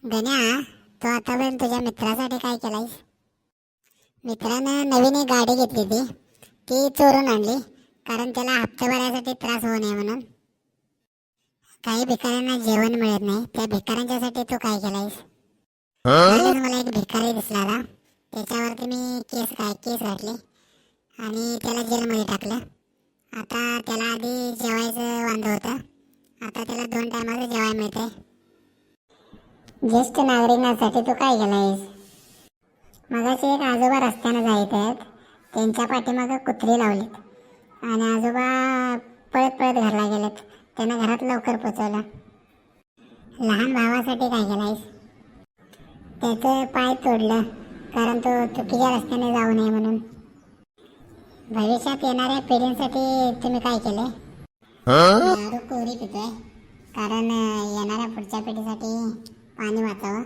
गण्या, तू आतापर्यंत तुझ्या मित्रासाठी काय केलायस? मित्रानं नवीन एक गाडी घेतली ती चोरून आणली, कारण त्याला हप्ता भरायसाठी त्रास होऊ नये म्हणून. काही भिकाऱ्यांना जेवण मिळत नाही, त्या भिकाऱ्यांच्यासाठी तू काय केलायस? कालच मला एक भिकारी दिसला, त्याच्यावरती मी केस घातली आणि त्याला जेलमध्ये टाकलं. आता त्याला आधी जेवायचं वांदं होतं, आता त्याला 2 टायमाचं जेवायला मिळतंय. ज्येष्ठ नागरिकांसाठी तू काय केलायस? मगाशी एक आजोबा रस्त्यानं जात आहेत, त्यांच्या पाठीमागं कुत्री लावलीत आणि आजोबा पळत पळत घरला गेलेत. त्यांना घरात लवकर पोचवलं. लहान भावासाठी काय केलायस? त्याचं पाय तोडलं, कारण तो चुकीच्या रस्त्याने जाऊ नये म्हणून. भविष्यात येणाऱ्या पिढींसाठी तुम्ही काय केले? दारू कोरी पितोय, कारण येणाऱ्या पुढच्या पिढीसाठी पाणी वाचावं.